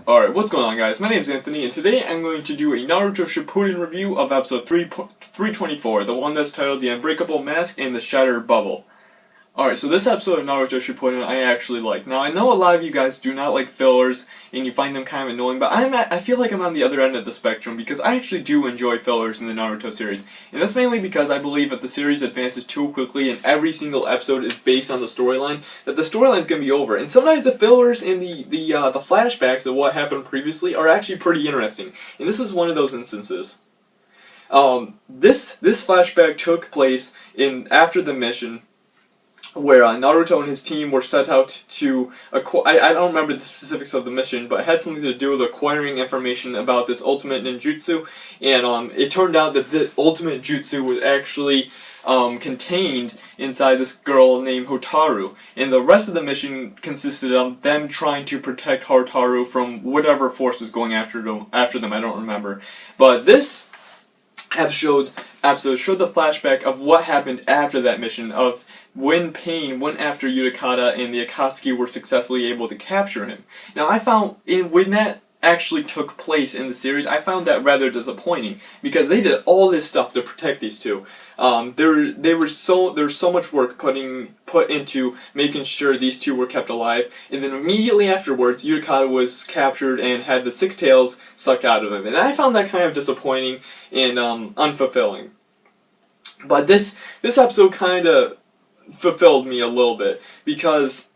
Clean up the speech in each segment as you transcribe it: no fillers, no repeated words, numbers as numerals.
Alright, what's going on, guys? My name is Anthony, and today I'm going to do a Naruto Shippuden review of episode 324, the one that's titled The Unbreakable Mask and the Shattered Bubble. Alright, so this episode of Naruto Shippuden I actually like. Now, I know a lot of you guys do not like fillers, and you find them kind of annoying, but I feel like I'm on the other end of the spectrum, because I actually do enjoy fillers in the Naruto series. And that's mainly because I believe that the series advances too quickly, and every single episode is based on the storyline, that the storyline's going to be over. And sometimes the fillers and the flashbacks of what happened previously are actually pretty interesting. And this is one of those instances. This flashback took place after the mission, where Naruto and his team were set out to acquire. I don't remember the specifics of the mission, but it had something to do with acquiring information about this ultimate ninjutsu, and it turned out that the ultimate jutsu was actually contained inside this girl named Hotaru, and the rest of the mission consisted of them trying to protect Hotaru from whatever force was going after them. I don't remember, but this episode showed the flashback of what happened after that mission, of when Pain went after Utakata and the Akatsuki were successfully able to capture him. Now, I found when that actually took place in the series, I found that rather disappointing, because they did all this stuff to protect these two. There was so much work put into making sure these two were kept alive, and then immediately afterwards, Utakata was captured and had the six tails sucked out of him, and I found that kind of disappointing and unfulfilling. But this episode kind of fulfilled me a little bit, because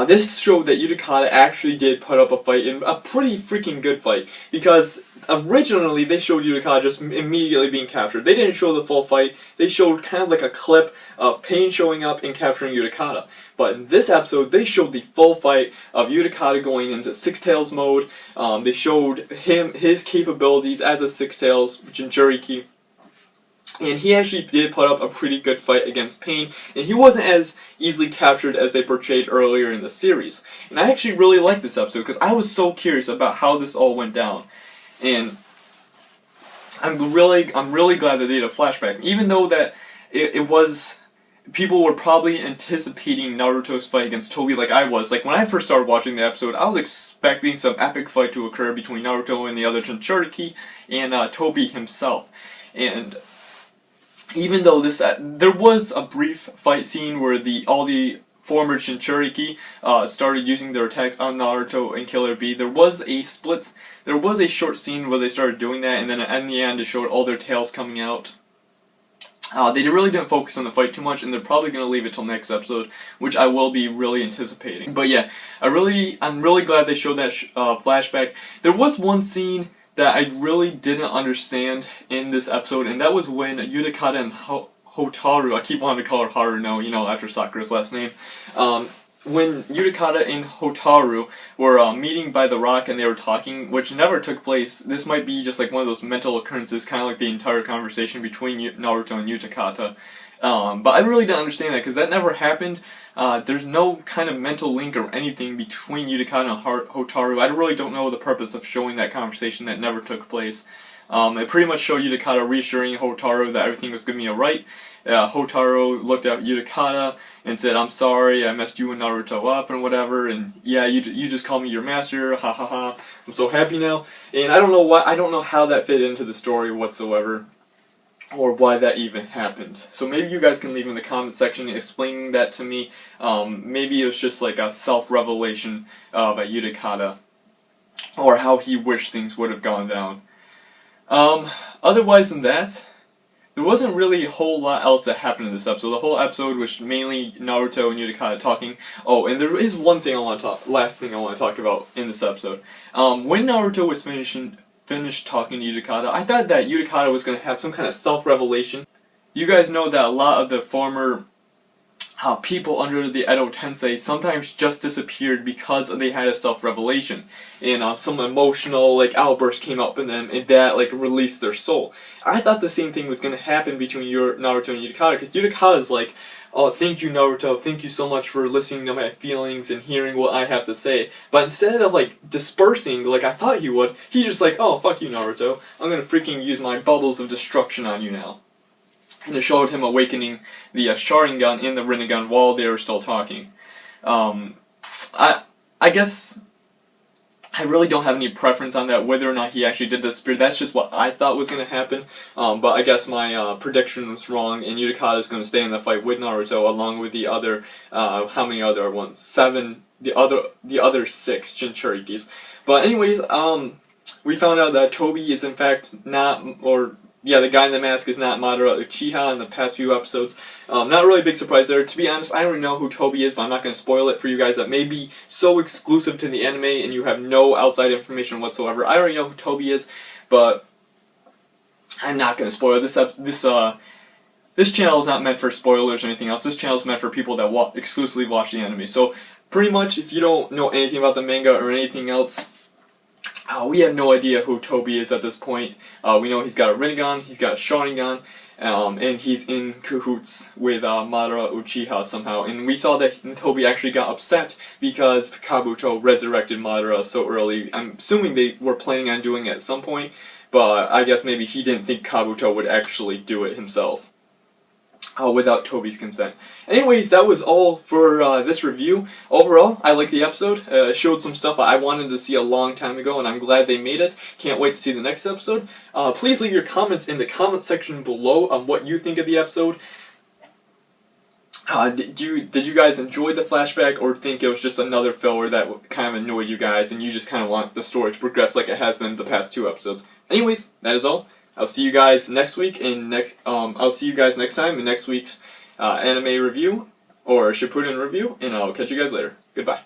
this showed that Utakata actually did put up a fight, and a pretty freaking good fight, because originally they showed Utakata just immediately being captured. They didn't show the full fight. They showed kind of like a clip of Pain showing up and capturing Utakata. But in this episode, they showed the full fight of Utakata going into Six Tails mode. They showed his capabilities as a Six Tails Jinchuriki. And he actually did put up a pretty good fight against Pain, and he wasn't as easily captured as they portrayed earlier in the series. And I actually really liked this episode, because I was so curious about how this all went down. And I'm really glad that they did a flashback, even though that it was, people were probably anticipating Naruto's fight against Tobi like I was. Like, when I first started watching the episode, I was expecting some epic fight to occur between Naruto and the other Jinchuriki and Tobi himself. And even though there was a brief fight scene where all the former Jinchuriki started using their attacks on Naruto and Killer Bee, there was a short scene where they started doing that, and then in the end it showed all their tails coming out. They really didn't focus on the fight too much, and they're probably going to leave it till next episode, which I will be really anticipating. But yeah, I'm really glad they showed that flashback. There was one scene that I really didn't understand in this episode, and that was when Utakata and Hotaru, I keep wanting to call her Haru now, after Sakura's last name, when Utakata and Hotaru were meeting by the rock and they were talking, which never took place. This might be just like one of those mental occurrences, kind of like the entire conversation between Naruto and Utakata. But I really didn't understand that, because that never happened. There's no kind of mental link or anything between Utakata and Hotaru. I really don't know the purpose of showing that conversation that never took place. It pretty much showed Utakata reassuring Hotaru that everything was going to be alright. Hotaru looked at Utakata and said, "I'm sorry, I messed you and Naruto up and whatever, and yeah, you just call me your master, ha ha ha. I'm so happy now." And I don't know how that fit into the story whatsoever, or why that even happened. So maybe you guys can leave in the comment section explaining that to me. Maybe it was just like a self-revelation by Utakata, or how he wished things would have gone down. Otherwise than that, there wasn't really a whole lot else that happened in this episode. The whole episode was mainly Naruto and Utakata talking. Oh, and there is last thing I want to talk about in this episode. When Naruto was finished talking to Utakata, I thought that Utakata was going to have some kind of self-revelation. You guys know that a lot of the former people under the Edo Tensei sometimes just disappeared because they had a self-revelation, and some emotional outburst came up in them, and that released their soul. I thought the same thing was going to happen between Naruto and Utakata, because Utakata's like, "Oh, thank you, Naruto, thank you so much for listening to my feelings and hearing what I have to say." But instead of dispersing like I thought he would, he just "Oh, fuck you, Naruto, I'm gonna freaking use my bubbles of destruction on you now." And it showed him awakening the Sharingan and the Rinnegan while they were still talking. I guess I really don't have any preference on that, whether or not he actually did disappear. That's just what I thought was going to happen. But I guess my prediction was wrong, and Utakata is going to stay in the fight with Naruto, along with the other, how many other ones? 7, the other 6 Jinchurikis. But anyways, we found out that Tobi is in fact not, or yeah, the guy in the mask is not Madara Uchiha in the past few episodes. Not really a big surprise there. To be honest, I already know who Tobi is, but I'm not going to spoil it for you guys that may be so exclusive to the anime and you have no outside information whatsoever. I already know who Tobi is, but I'm not going to spoil it. This channel is not meant for spoilers or anything else. This channel is meant for people that exclusively watch the anime. So pretty much, if you don't know anything about the manga or anything else, we have no idea who Tobi is at this point. We know he's got a Rinnegan, he's got a Sharingan, and he's in cahoots with Madara Uchiha somehow. And we saw that Tobi actually got upset because Kabuto resurrected Madara so early. I'm assuming they were planning on doing it at some point, but I guess maybe he didn't think Kabuto would actually do it himself. Without Tobi's consent. Anyways, that was all for this review. Overall, I like the episode. It showed some stuff I wanted to see a long time ago, and I'm glad they made it. Can't wait to see the next episode. Please leave your comments in the comment section below on what you think of the episode. Did you guys enjoy the flashback, or think it was just another filler that kind of annoyed you guys, and you just kind of want the story to progress like it has been the past 2 episodes? Anyways, that is all. I'll see you guys next week I'll see you guys next time in next week's anime review or Shippuden review, and I'll catch you guys later. Goodbye.